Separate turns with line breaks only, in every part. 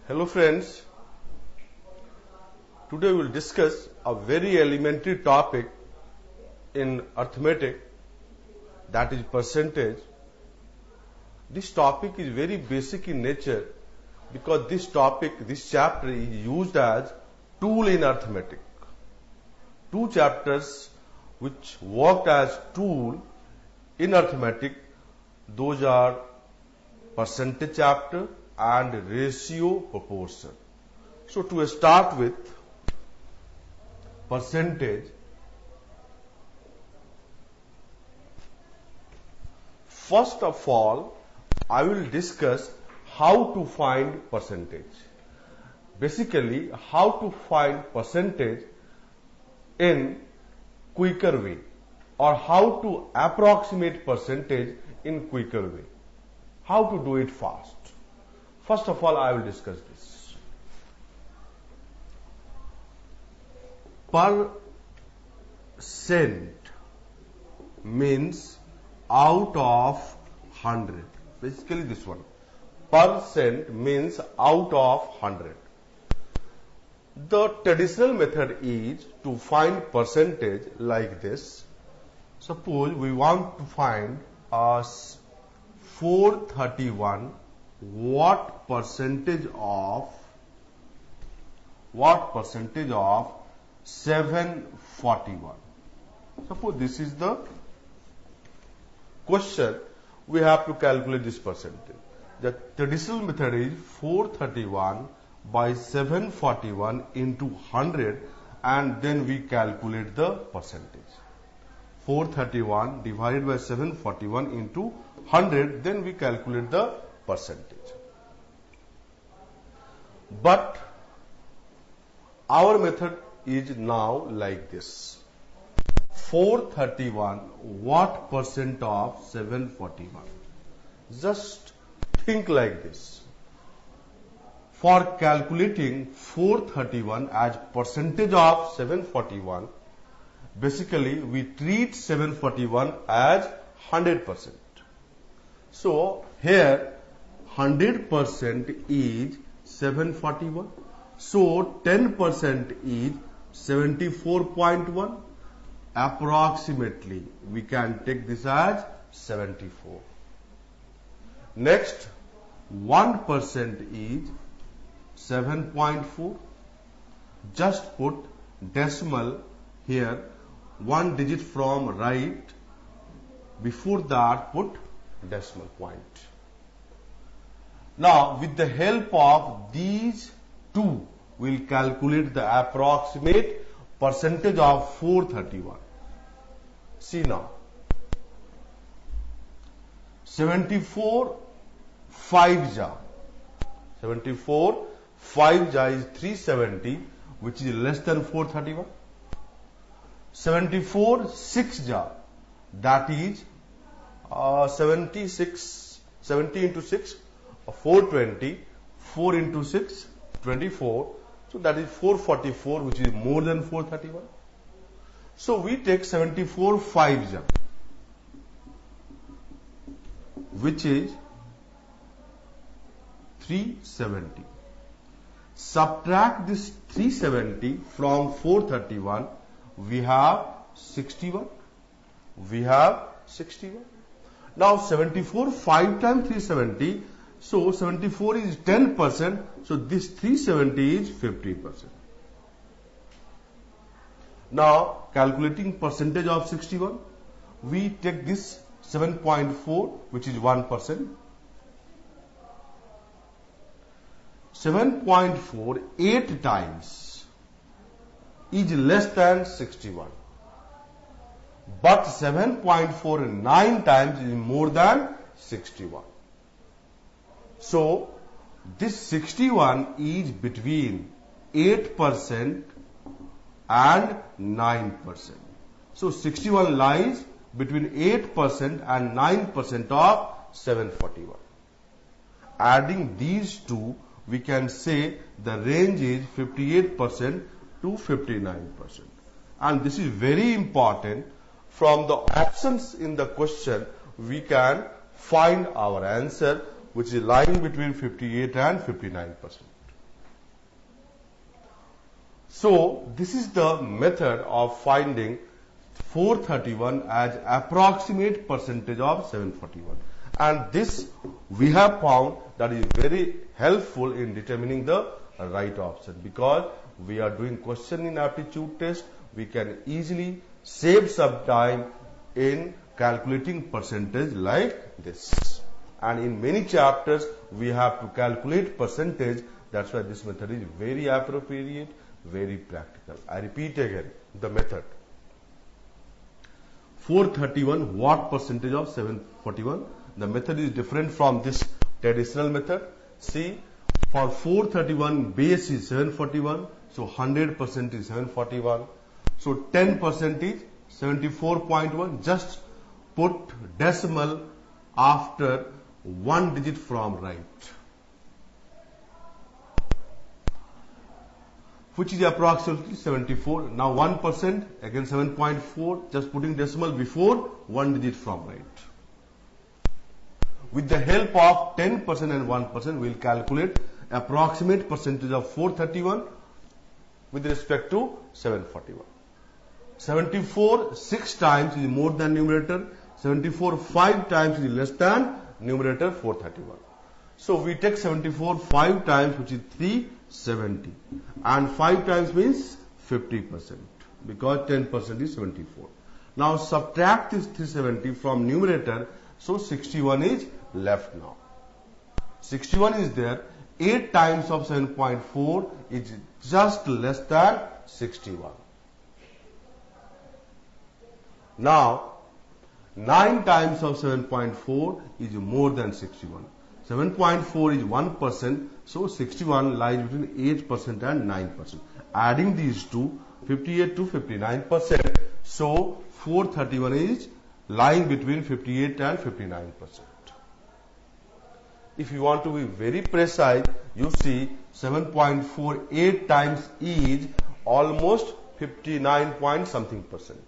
Hello friends, today we will discuss a very elementary topic in arithmetic, that is percentage. This topic is very basic in nature because this chapter is used as tool in arithmetic. Two chapters which worked as tool in arithmetic, those are percentage chapter and ratio proportion. So to start with percentage, first of all I will discuss how to find percentage. Basically how to find percentage in quicker way, or how to approximate percentage in quicker way. How to do it fast. First of all, I will discuss this. Percent means out of 100. Basically this one. Percent means out of 100. The traditional method is to find percentage like this. Suppose we want to find 431. What percentage of 741? Suppose this is the question, we have to calculate this percentage. The traditional method is 431 by 741 into 100, and then we calculate the percentage. 431 divided by 741 into 100, then we calculate the percentage. But our method is now like this. 431, what percent of 741? Just think like this. For calculating 431 as percentage of 741, basically we treat 741 as 100%. So here 100% is 741. So 10% is 74.1. Approximately we can take this as 74. Next 1% is 7.4. Just put decimal here, one digit from right, before that put decimal point. Now with the help of these two, we will calculate the approximate percentage of 431. See now, 74 5 ja. 74 5 ja is 370, which is less than 431. 74 6 ja, that is 70 into 6, 420, 4 into 6, 24. So that is 444, which is more than 431. So we take 74 5 ja, which is 370. Subtract this 370 from 431, we have 61. Now 74 5 times 370, so 74 is 10%, so this 370 is 50%. Now calculating percentage of 61, we take this 7.4, which is 1%. 7.4 8 times is less than 61. But 7.4 9 times is more than 61. So this 61 is between 8% and 9%. So 61 lies between 8% and 9% of 741. Adding these two, we can say the range is 58% to 59%. And this is very important. From the options in the question, we can find our answer, which is lying between 58 and 59%. So this is the method of finding 431 as approximate percentage of 741. And this we have found that is very helpful in determining the right option, because we are doing question in aptitude test. We can easily save some time in calculating percentage like this. And in many chapters we have to calculate percentage. That's why this method is very appropriate, very practical. I repeat again the method. 431, what percentage of 741? The method is different from this traditional method. See, for 431 base is 741, so 100% is 741. So 10% is 74.1. Just put decimal after one digit from right, which is approximately 74. Now 1%, again 7.4, just putting decimal before one digit from right. With the help of 10% and 1%, we will calculate approximate percentage of 431 with respect to 741. 74 6 times is more than numerator, 74 5 times is less than numerator 431. So we take 74 5 times, which is 370, and 5 times means 50%, because 10% is 74. Now subtract this 370 from numerator, so 61 is left now. 61 is there. 8 times of 7.4 is just less than 61. Now 9 times of 7.4 is more than 61. 7.4 is 1%, so 61 lies between 8% and 9%. Adding these two, 58 to 59%, so 431 is lying between 58 and 59%. If you want to be very precise, you see 7.48 times is almost 59 point something percent.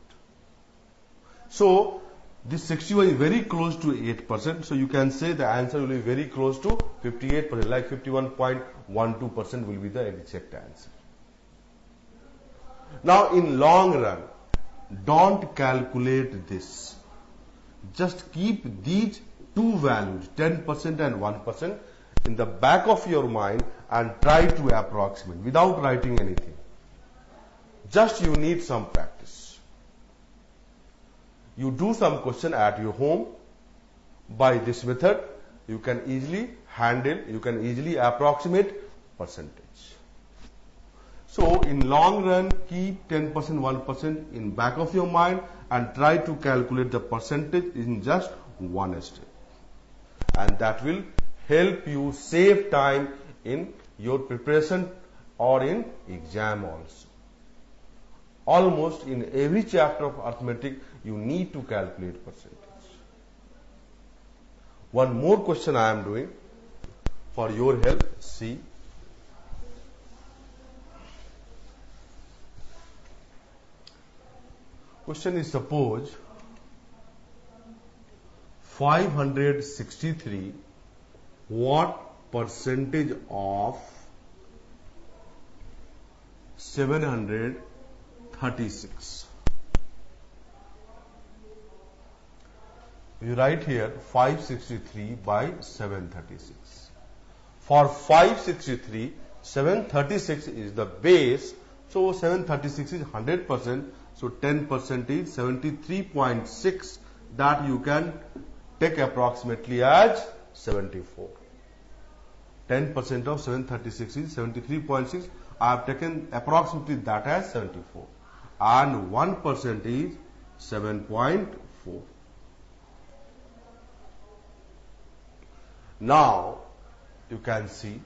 So this 61 is very close to 8%. So you can say the answer will be very close to 58%, like 51.12% will be the exact answer. Now in long run, don't calculate this. Just keep these two values, 10% and 1%, in the back of your mind and try to approximate without writing anything. Just you need some practice. You do some question at your home. By this method, you can easily handle, you can easily approximate percentage. So in long run, keep 10%, 1% in back of your mind and try to calculate the percentage in just one step. And that will help you save time in your preparation or in exam also. Almost in every chapter of arithmetic, you need to calculate percentage. One more question I am doing for your help. See. Question is, suppose 563, what percentage of 736? You write here 563 by 736. For 563, 736 is the base, so 736 is 100%, so 10% is 73.6, that you can take approximately as 74. 10% of 736 is 73.6. I have taken approximately that as 74. And 1% is 7.4. Now, you can see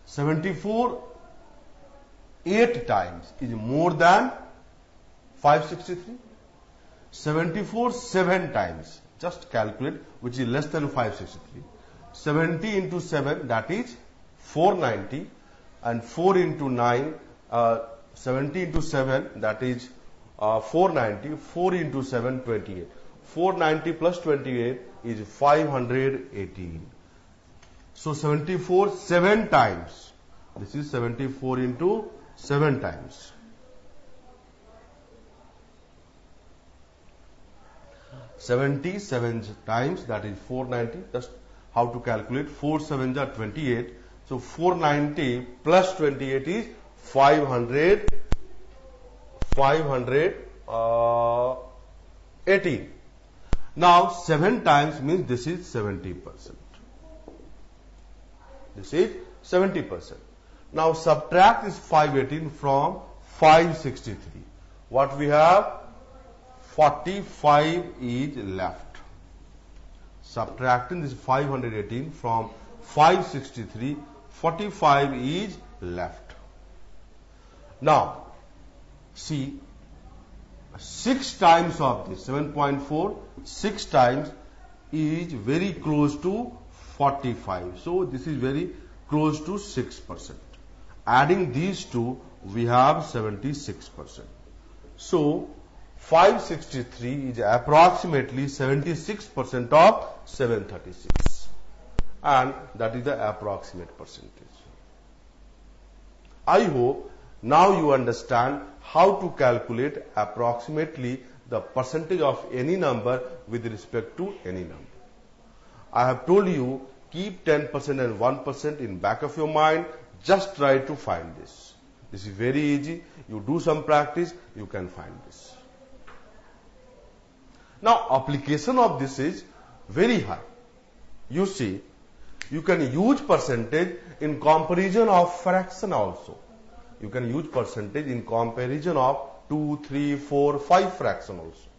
74 8 times is more than 563. 74 7 times, just calculate, which is less than 563. 70 into 7, that is 490, and 4 into 9, 70 into 7, that is 490, 4 into 7, 28. 490 plus 28 is 518. So 74 7 times. This is 74 into 7 times. 77 times, that is 490. Just how to calculate? 4 sevens are 28. So 490 plus 28 is 518. Now 7 times means this is 70%. This is 70%. Now subtract this 518 from 563. What we have? 45 is left. Subtracting this 518 from 563, 45 is left. Now, see, 6 times of this, 7.4, 6 times is very close to 45. So, this is very close to 6%. Adding these two, we have 76%. So, 563 is approximately 76% of 736, and that is the approximate percentage. I hope now you understand how to calculate approximately the percentage of any number with respect to any number. I have told you, keep 10% and 1% in back of your mind. Just try to find this. This is very easy. You do some practice, you can find this. Now, application of this is very high. You see, you can use percentage in comparison of fraction also. You can use percentage in comparison of 2, 3, 4, 5 fraction also.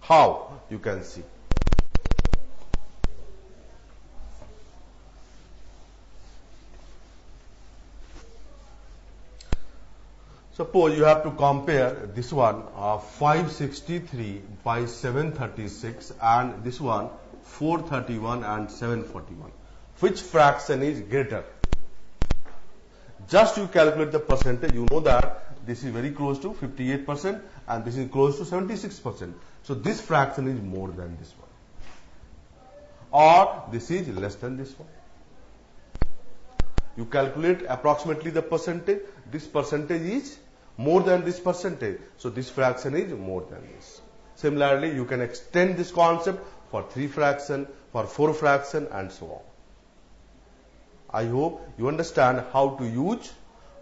How? You can see. Suppose you have to compare this one 563 by 736 and this one 431 and 741. Which fraction is greater? Just you calculate the percentage, you know that this is very close to 58% and this is close to 76%. So this fraction is more than this one, or this is less than this one. You calculate approximately the percentage. This percentage is more than this percentage. So this fraction is more than this. Similarly, you can extend this concept for 3 fraction, for 4 fraction and so on. I hope you understand how to use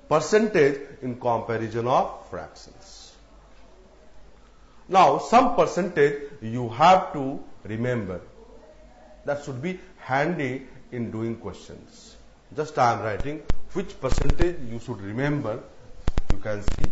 percentage in comparison of fractions. Now, some percentage you have to remember. That should be handy in doing questions. Just I am writing which percentage you should remember. You can see.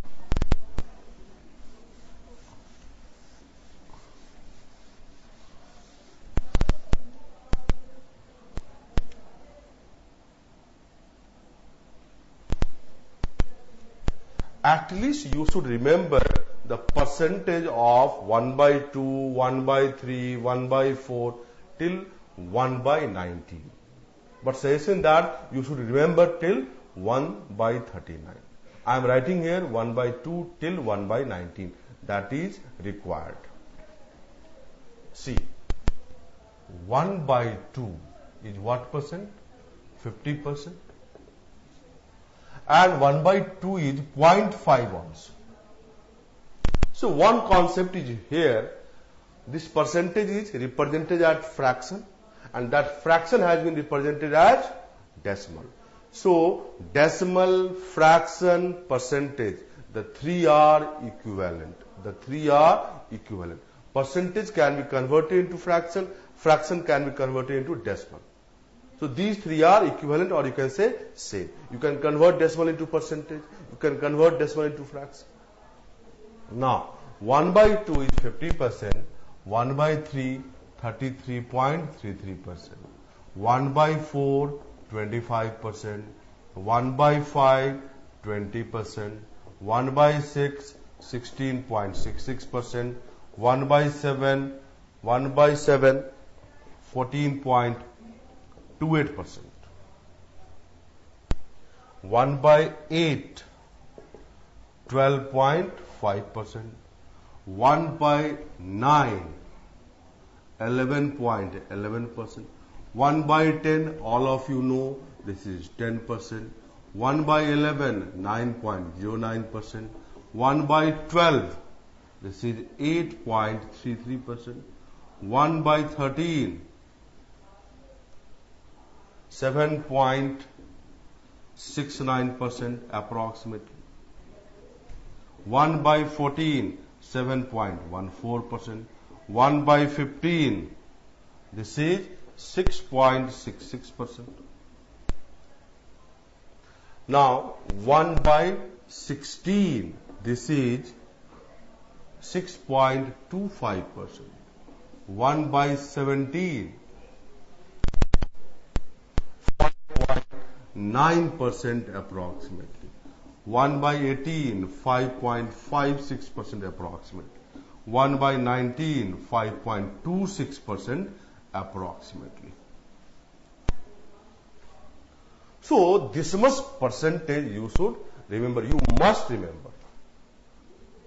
At least you should remember the percentage of 1 by 2, 1 by 3, 1 by 4 till 1 by 19. But suggestion that you should remember till 1 by 39. I am writing here 1 by 2 till 1 by 19. That is required. See, 1 by 2 is what percent? 50%. And 1 by 2 is 0.5 also. So one concept is here. This percentage is represented as fraction, and that fraction has been represented as decimal. So decimal, fraction, percentage, the 3 are equivalent. The 3 are equivalent. Percentage can be converted into fraction, fraction can be converted into decimal. So these 3 are equivalent, or you can say same. You can convert decimal into percentage, you can convert decimal into fraction. Now 1 by 2 is 50%, 1 by 3 33.33%, 1 by 4 25%, 1 by 5 20%, 1 by 6 16.66%, 1 by 7 14.28%, 1 by 8 12.5%, 1 by 9 11.11%, 1 by 10, all of you know this is 10%, 1 by 11 9.09%, 1 by 12 This is 8.33%. 1 by 13, 7.69% approximately. 1 by 14, 7.14%. 1 by 15, this is 6.66%. Now 1 by 16, this is 6.25%. 1 by 17, 5.9% approximately. 1 by 18, 5.56% approximately. 1 by 19, 5.26% approximately. So this much percentage you should remember, you must remember.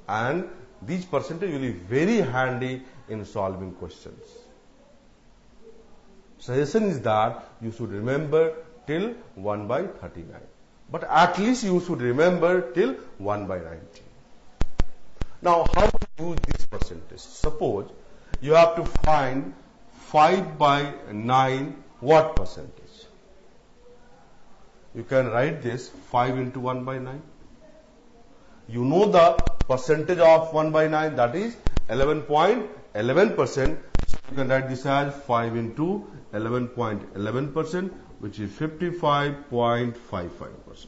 And these percentage will be very handy in solving questions. Suggestion is that you should remember till 1 by 39. But at least you should remember till 1 by 19. Now how to use this percentage? Suppose you have to find 5 by 9 what percentage? You can write this 5 into 1 by 9. You know the percentage of 1 by 9, that is 11.11%. So you can write this as 5 into 11.11%, which is 55.55%.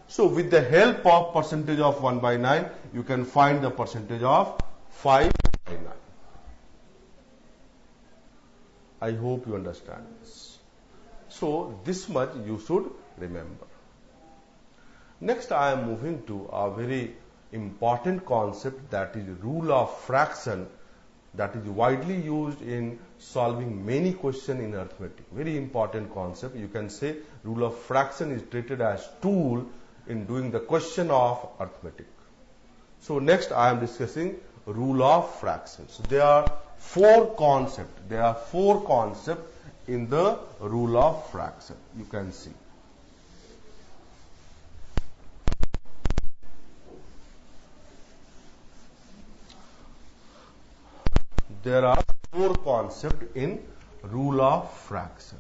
So with the help of percentage of 1 by 9, you can find the percentage of 5 by 9. I hope you understand this. So this much you should remember. Next I am moving to a very important concept, that is rule of fraction, that is widely used in solving many questions in arithmetic. Very important concept. You can say rule of fraction is treated as tool in doing the question of arithmetic. So next I am discussing rule of fractions. There are four concepts. In the rule of fraction. You can see. There are four concepts in rule of fraction.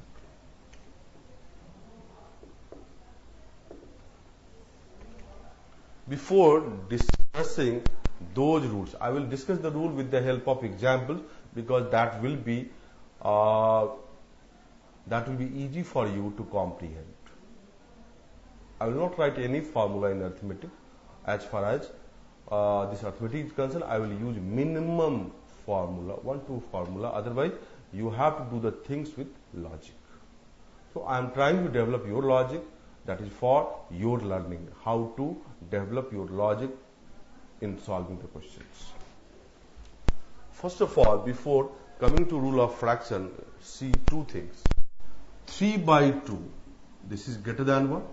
Before discussing those rules, I will discuss the rule with the help of examples, because that will be easy for you to comprehend. I will not write any formula in arithmetic. As far as this arithmetic is concerned, I will use minimum formula, 1-2 formula. Otherwise, you have to do the things with logic. So I am trying to develop your logic. That is for your learning, how to develop your logic in solving the questions. First of all, before coming to rule of fraction, see two things. 3 by 2, this is greater than 1.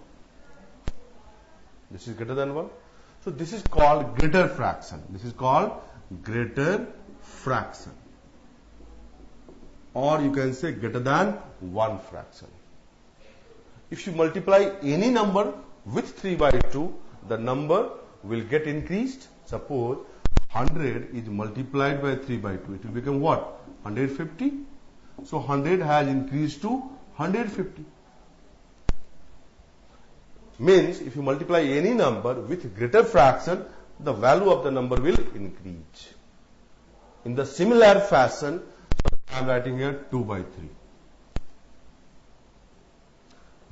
This is greater than 1. So this is called greater fraction. This is called greater fraction. Or you can say greater than 1 fraction. If you multiply any number with 3 by 2, the number will get increased. Suppose 100 is multiplied by 3 by 2. It will become what? 150. So 100 has increased to 150. Means if you multiply any number with greater fraction, the value of the number will increase. In the similar fashion, I am writing here 2 by 3.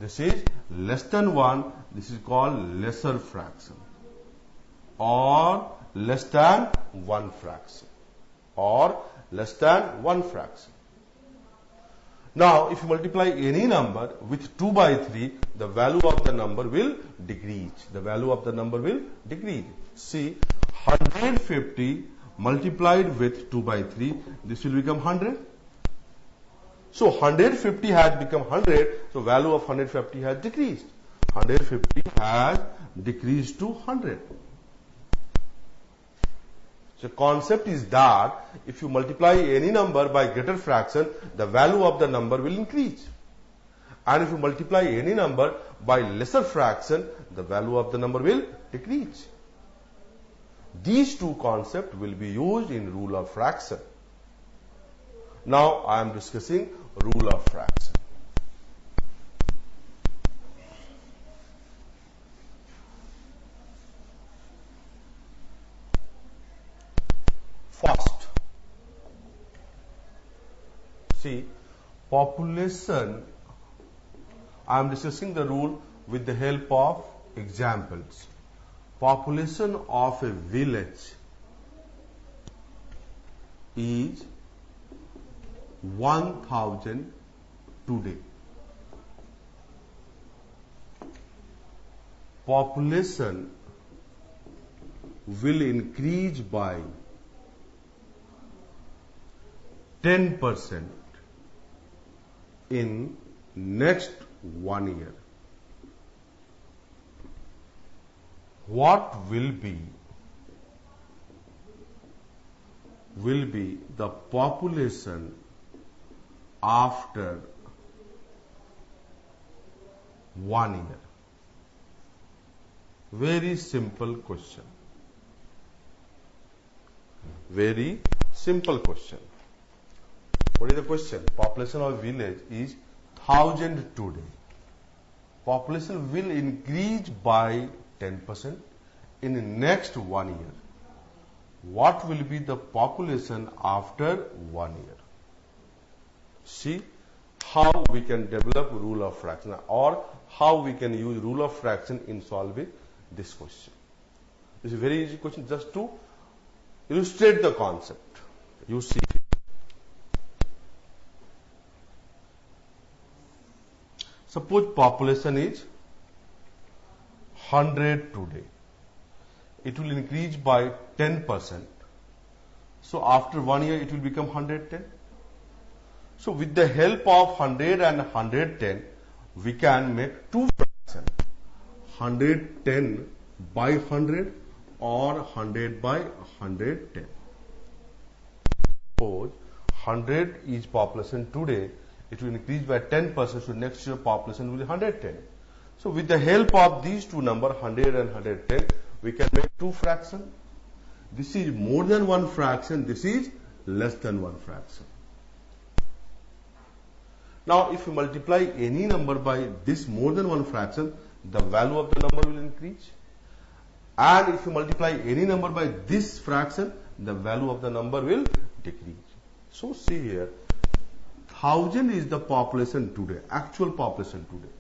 This is less than 1. This is called lesser fraction. Or less than 1 fraction. Or less than 1 fraction. Now, if you multiply any number with 2 by 3, the value of the number will decrease. The value of the number will decrease. See, 150 multiplied with 2 by 3, this will become 100. So 150 has become 100, so value of 150 has decreased. 150 has decreased to 100. So concept is that if you multiply any number by greater fraction, the value of the number will increase. And if you multiply any number by lesser fraction, the value of the number will decrease. These two concepts will be used in rule of fraction. Now I am discussing rule of fraction. First, see, population, I am discussing the rule with the help of examples. Population of a village is 1000 today. Population will increase by 10% in next 1 year. What will be the population after 1 year? Very simple question. Very simple question. What is the question? Population of village is 1000 today. Population will increase by 10% in the next 1 year. What will be the population after 1 year? See how we can develop rule of fraction, or how we can use rule of fraction in solving this question. This is a very easy question, just to illustrate the concept. You see, suppose population is 100 today. It will increase by 10%. So after 1 year it will become 110. So with the help of 100 and 110, we can make two fractions. 110 by 100 or 100 by 110. Suppose 100 is population today, it will increase by 10%, so next year population will be 110. So with the help of these two numbers, 100 and 110, we can make two fractions. This is more than one fraction, this is less than one fraction. Now if you multiply any number by this more than one fraction, the value of the number will increase. And if you multiply any number by this fraction, the value of the number will decrease. So see here, 1000 is the population today, actual population today.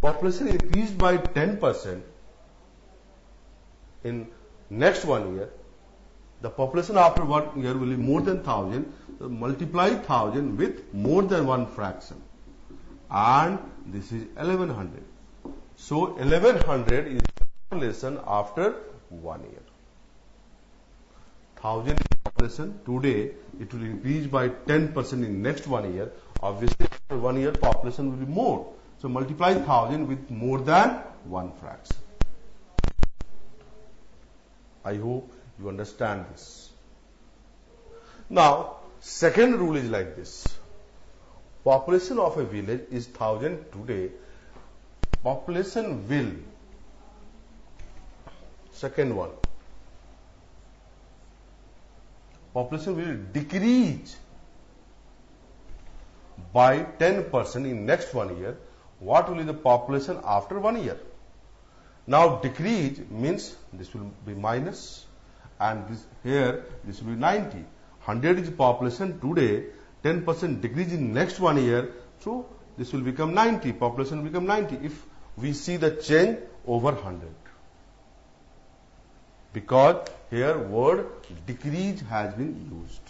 Population increased by 10% in next 1 year. The population after 1 year will be more than 1000. So multiply 1000 with more than one fraction, and this is 1100. So 1100 is the population after 1 year. 1000 is population today. It will increase by 10% in next 1 year. Obviously, after 1 year, population will be more. So multiply 1000 with more than one fraction. I hope you understand this. Now, second rule is like this. Population of a village is 1000 today. Population will, second one, population will decrease by 10% in next 1 year. What will be the population after 1 year? Now decrease means this will be minus, and this here this will be 90. 100 is population today, 10% decrease in next 1 year, so this will become 90. Population will become 90 if we see the change over 100. Because here word decrease has been used.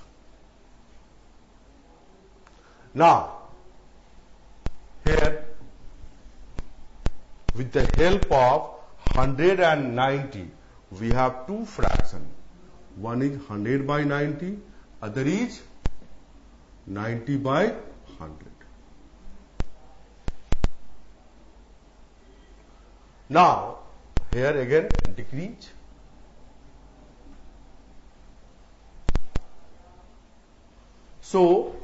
Now here with the help of 190, we have two fractions. One is 100 by 90, other is 90 by 100. Now, here again decrease. So,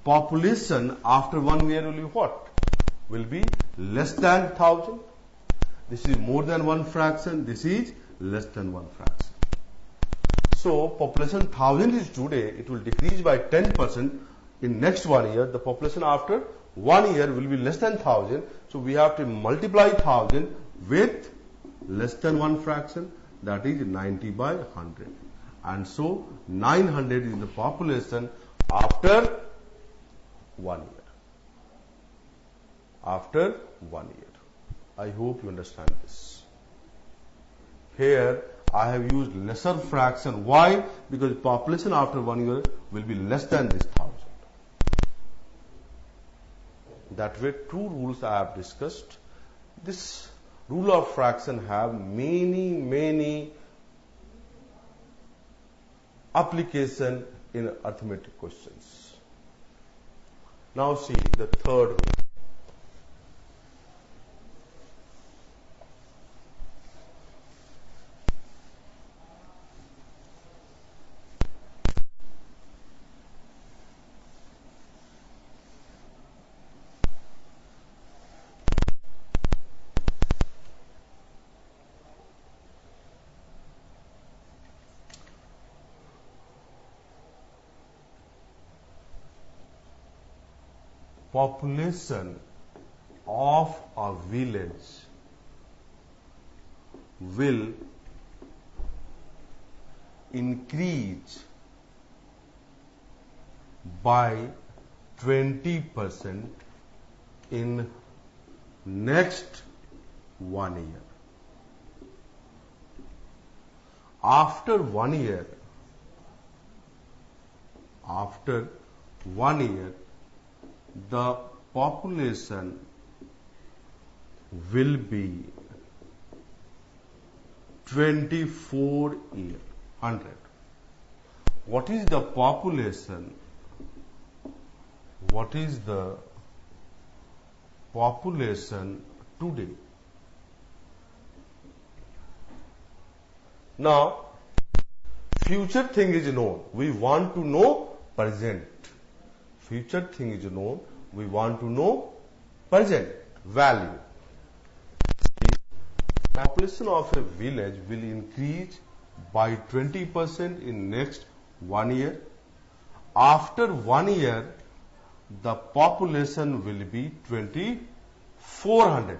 population after 1 year will be what? Will be less than 1000. This is more than one fraction. This is less than one fraction. So population 1000 is today, it will decrease by 10% in next 1 year. The population after 1 year will be less than 1000. So we have to multiply 1000 with less than 1 fraction, that is 90 by 100. And so 900 is the population after 1 year. After 1 year. I hope you understand this. Here I have used lesser fraction. Why? Because population after 1 year will be less than this 1000. That way, two rules I have discussed. This rule of fraction have many application in arithmetic questions. Now see the third rule. Population of a village will increase by 20% in next 1 year. After 1 year, the population will be 2400. What is the population? What is the population today? Now, future thing is known. We want to know present. Future thing is known. We want to know present value. The population of a village will increase by 20% in next 1 year. After 1 year, the population will be 2400.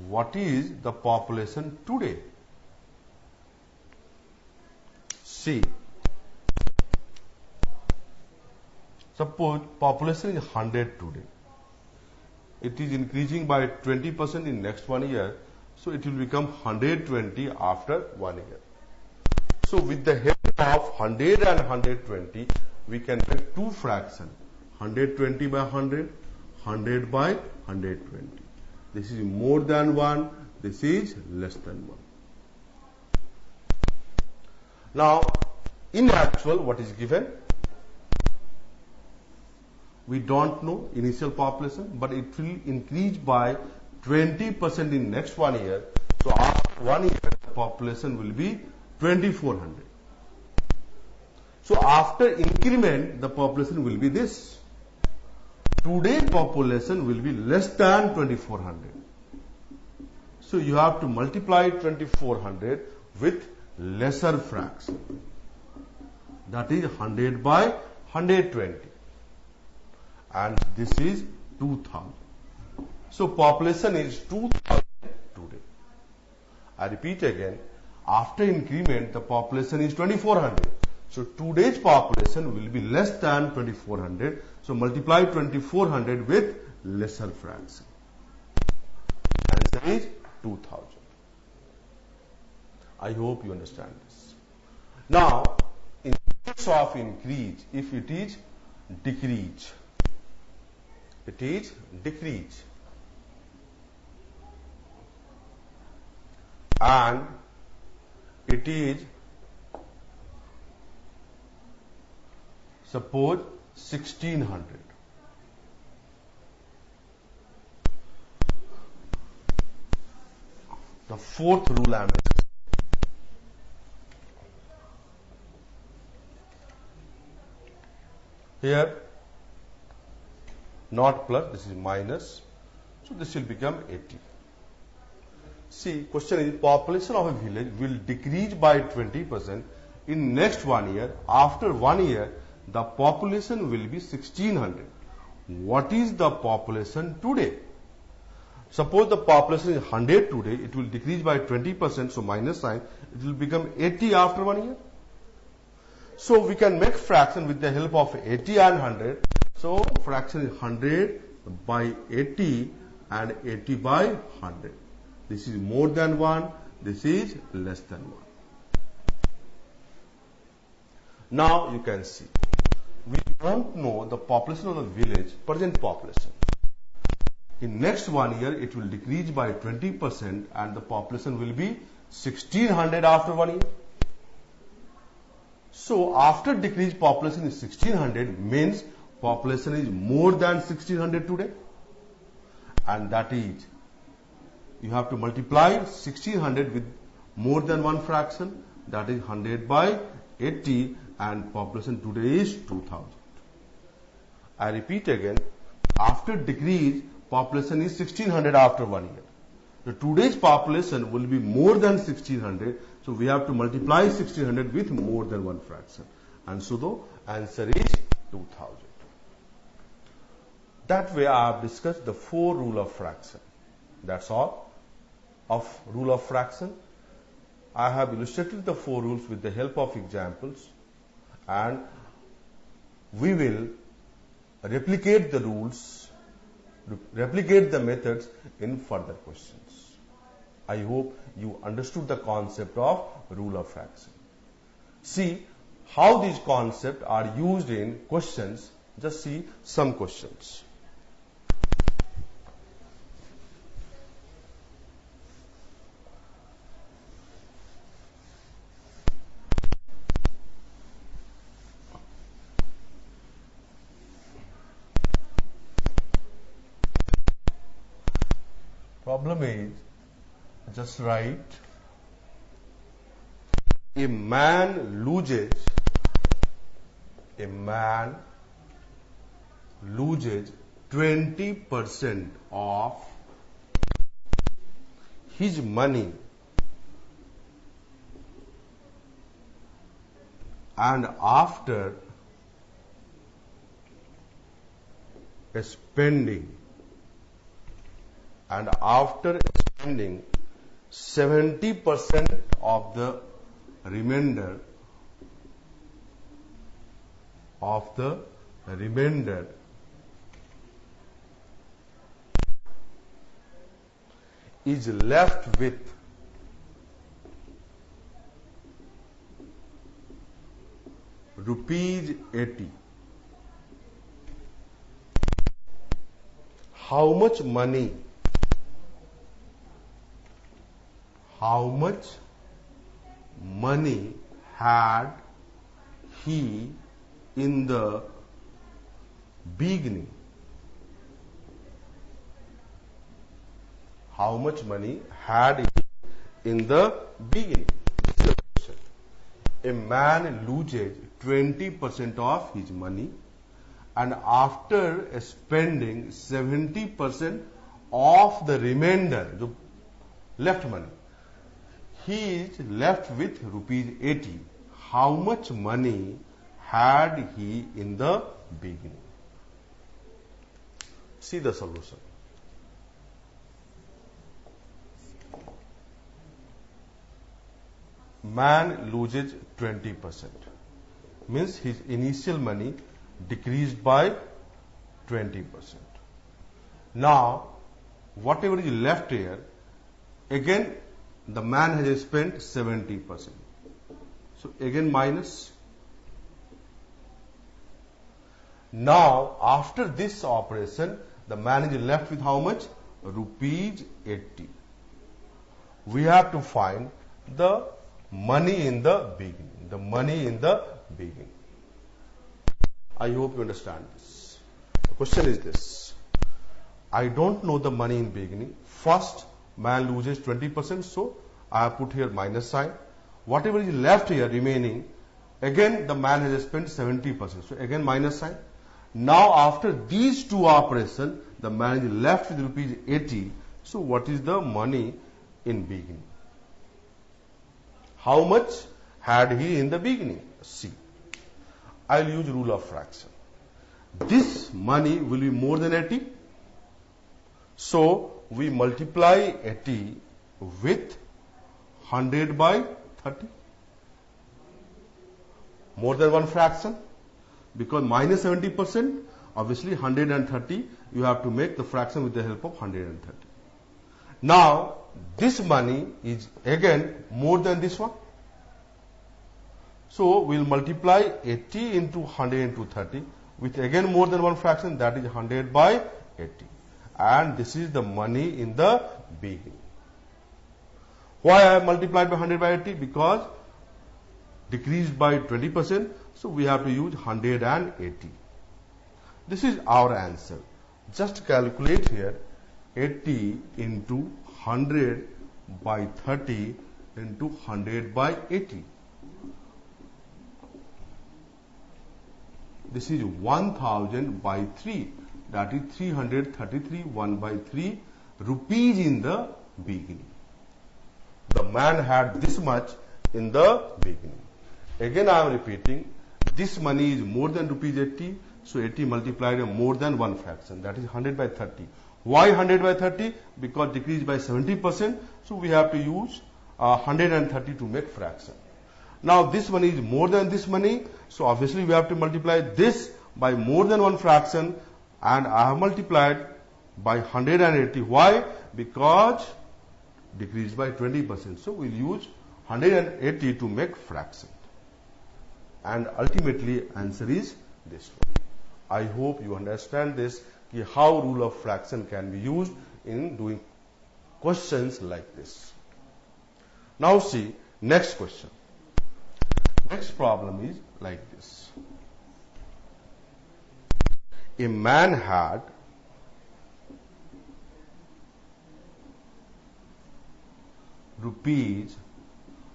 What is the population today? See, suppose population is 100 today. It is increasing by 20% in next 1 year. So it will become 120 after 1 year. So with the help of 100 and 120, we can make two fractions. 120 by 100, 100 by 120. This is more than 1, this is less than 1. Now, in actual, what is given? We don't know initial population, but it will increase by 20% in next 1 year. So after 1 year, the population will be 2400. So after increment, the population will be this. Today population will be less than 2400. So you have to multiply 2400 with lesser fraction. That is 100 by 120. And this is 2000. So population is 2000 today. I repeat again, after increment the population is 2400. So today's population will be less than 2400. So multiply 2400 with lesser fraction. Answer is 2000. I hope you understand this. Now, in case of increase, if it is decrease, it is decrease. And it is, suppose 1600. The fourth rule I am making. Here, not plus, this is minus. So this will become 80. See, question is, population of a village will decrease by 20% in next 1 year, after 1 year, the population will be 1600. What is the population today? Suppose the population is 100 today, it will decrease by 20%, so minus sign, it will become 80 after 1 year. So we can make fraction with the help of 80 and 100. So fraction is 100 by 80 and 80 by 100. This is more than 1, this is less than 1. Now you can see, we don't know the population of the village, present population. In next 1 year, it will decrease by 20% and the population will be 1600 after 1 year. So after decreased population is 1600 means population is more than 1600 today. And that is, you have to multiply 1600 with more than one fraction, that is 100 by 80, and population today is 2000. I repeat again, after decrease, population is 1600 after 1 year. So today's population will be more than 1600, so we have to multiply 1600 with more than one fraction. And so the answer is 2000. That way I have discussed the 4 rules of fraction. That's all of rule of fraction. I have illustrated the 4 rules with the help of examples, and we will replicate the rules, replicate the methods in further questions. I hope you understood the concept of rule of fraction. See how these concepts are used in questions. Just see some questions. Problem is, just write, a man loses 20% of his money and after spending 70% of the remainder is left with rupees 80. How much money had he in the beginning? How much money had he in the beginning? This is the question. A man loses 20% of his money and after spending 70% of the remainder, the left money, he is left with rupees 80. How much money had he in the beginning? See the solution. Man loses 20%. Means his initial money decreased by 20%. Now, whatever is left here, again the man has spent 70%. So again minus. Now, after this operation, the man is left with how much? Rupees 80. We have to find the money in the beginning. The money in the beginning. I hope you understand this. The question is this. I don't know the money in beginning. First, man loses 20%, so I have put here minus sign. Whatever is left here remaining, again the man has spent 70%, so again minus sign. Now after these two operations, the man is left with rupees 80. So what is the money in beginning? How much had he in the beginning? C. I'll use rule of fraction. This money will be more than 80. So we multiply 80 with 100 by 30. More than one fraction. Because minus 70%, obviously 130, you have to make the fraction with the help of 130. Now, this money is again more than this one. So, we'll multiply 80 into 100 into 30 with again more than one fraction, that is 100 by 80. And this is the money in the beginning. Why I have multiplied by 100 by 80? Because decreased by 20%, so we have to use 180. This is our answer. Just calculate here 80 into 100 by 30 into 100 by 80. This is 1000 by 3, that is 333, 1 by 3 rupees in the beginning. The man had this much in the beginning. Again I am repeating, this money is more than rupees 80, so 80 multiplied by more than one fraction, that is 100 by 30. Why 100 by 30? Because decreased by 70%, so we have to use 130 to make fraction. Now this money is more than this money, so obviously we have to multiply this by more than one fraction, and I have multiplied by 180. Why? Because decreased by 20%. So we'll use 180 to make fraction. And ultimately answer is this one. I hope you understand this, how rule of fraction can be used in doing questions like this. Now see, next question. Next problem is like this. A man had rupees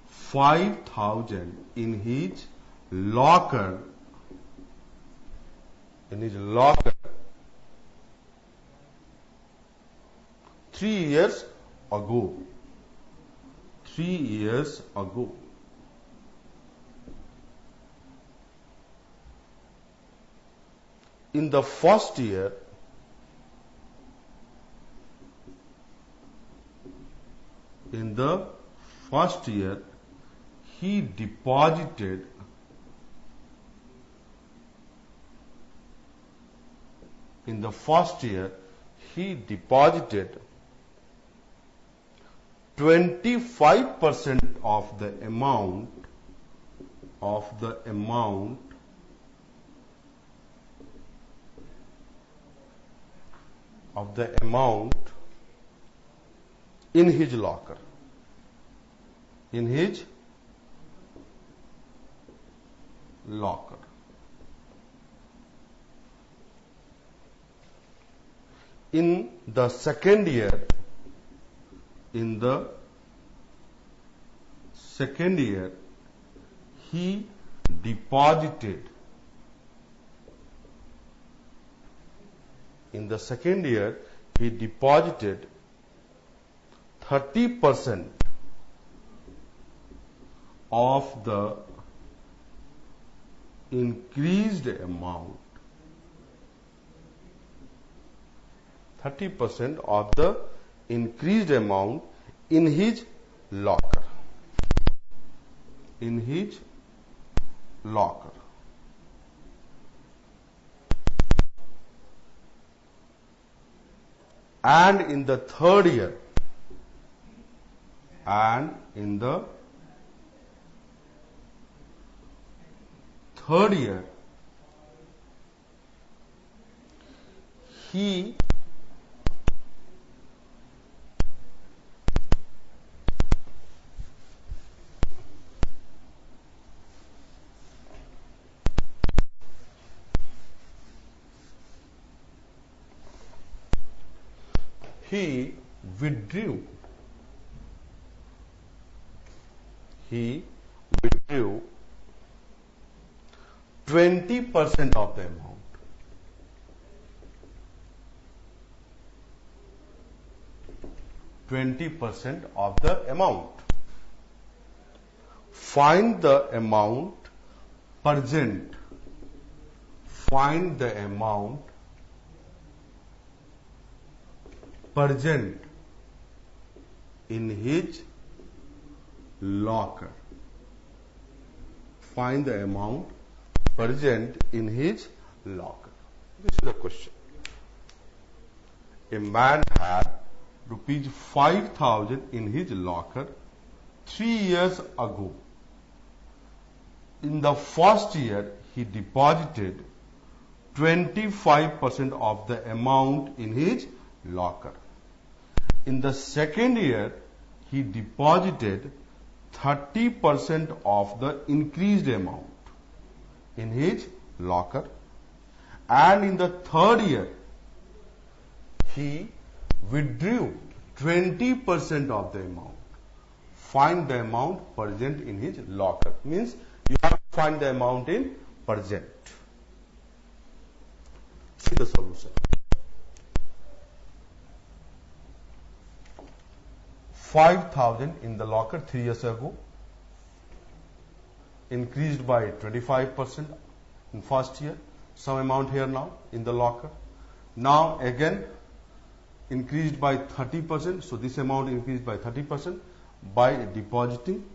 5,000 in his locker, 3 years ago. 3 years ago. In the first year, he deposited in the first year he deposited 25% of the amount in his locker. In the second year, he deposited 30% of the increased amount. 30% of the increased amount in his locker. And in the third year, he withdrew 20% of the amount. 20% of the amount find the amount present. Find the amount present in his locker. Find the amount present in his locker. This is the question. A man had rupees 5,000 in his locker 3 years ago. In the first year, he deposited 25% of the amount in his locker. In the second year, he deposited 30% of the increased amount in his locker. And in the third year, he withdrew 20% of the amount. Find the amount present in his locker. Means you have to find the amount in present. See the solution. 5,000 in the locker 3 years ago, increased by 25% in first year. Some amount here now in the locker. Now again increased by 30%. So this amount increased by 30% by depositing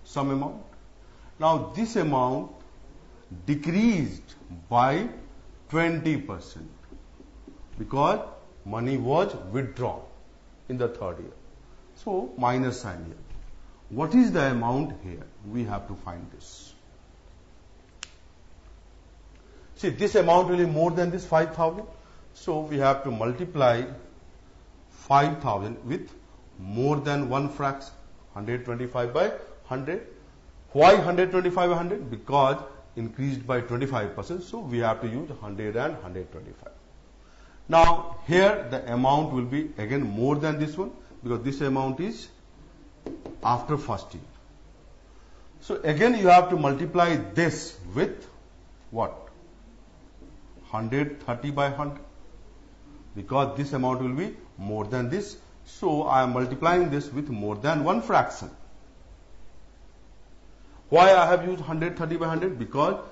some amount. Now this amount decreased by 20% because money was withdrawn in the third year. So minus sign here. What is the amount here? We have to find this. See, this amount will be more than this 5,000. So we have to multiply 5,000 with more than one fraction. 125 by 100. Why 125 by 100? Because increased by 25%. So we have to use 100 and 125. Now here the amount will be again more than this one, because this amount is after first year. So again you have to multiply this with what? 130 by 100, because this amount will be more than this. So I am multiplying this with more than one fraction. Why I have used 130 by 100? Because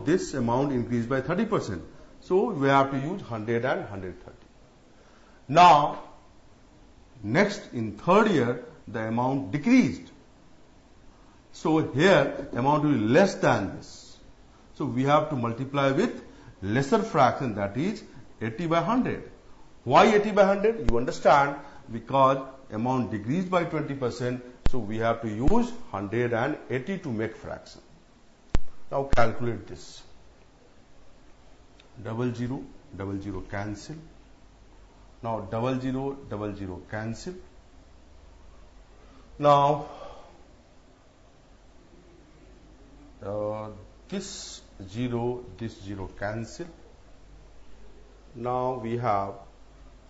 this amount increased by 30%. So we have to use 100 and 130. Now next in third year the amount decreased. So here amount will be less than this. So we have to multiply with lesser fraction, that is 80 by 100. Why 80 by 100? You understand, because amount decreased by 20%. So we have to use 180 to make fraction. Now calculate this. 00, 00 cancel. Now 00, 00 cancel. Now this 0 cancel. Now we have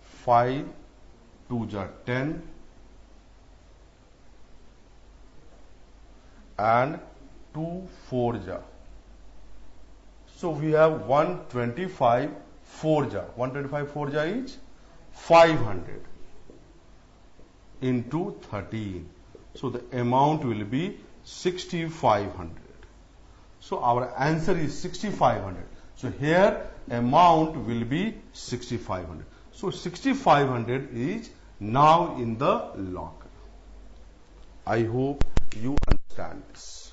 5 2s are 10 and 2 4s are. So we have 125 4s are. 125 4s are is 500 into 13. So the amount will be 6,500. So our answer is 6,500. So here amount will be 6,500. So 6,500 is now in the locker. I hope you understand this.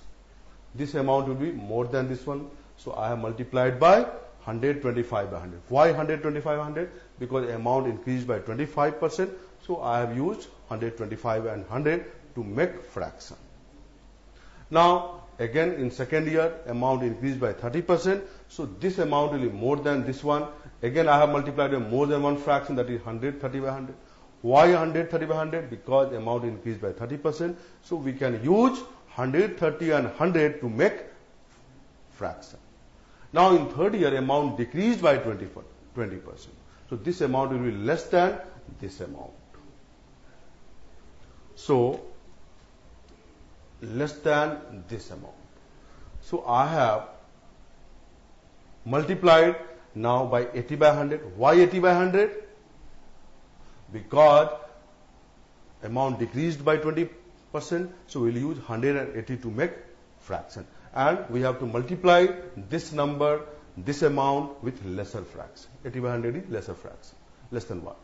This amount will be more than this one. So I have multiplied by 125 by 100. Why 125 by 100? Because amount increased by 25%. So I have used 125 and 100 to make fraction. Now again in second year amount increased by 30%. So this amount will be more than this one. Again I have multiplied by more than one fraction, that is 130 by 100. Why 130 by 100? Because amount increased by 30%. So we can use 130 and 100 to make fraction. Now in third year amount decreased by 20%. So this amount will be less than this amount. So less than this amount. So I have multiplied now by 80 by 100. Why 80 by 100? Because amount decreased by 20%. percent, so we'll use 180 to make fraction. And we have to multiply this number, this amount with lesser fraction. 80 by 100 is lesser fraction, less than 1.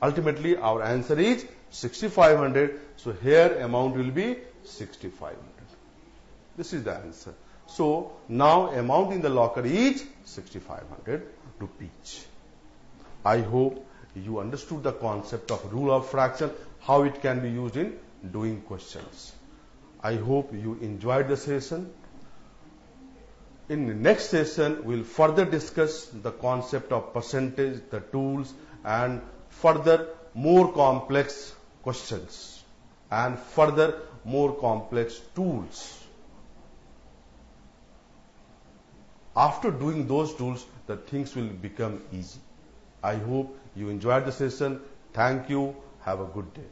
Ultimately, our answer is 6500. So here amount will be 6500. This is the answer. So now amount in the locker is 6500 rupees. I hope you understood the concept of rule of fraction, how it can be used in doing questions. I hope you enjoyed the session. In the next session, we'll further discuss the concept of percentage, the tools, and further more complex questions and further more complex tools. After doing those tools, the things will become easy. I hope you enjoyed the session. Thank you. Have a good day.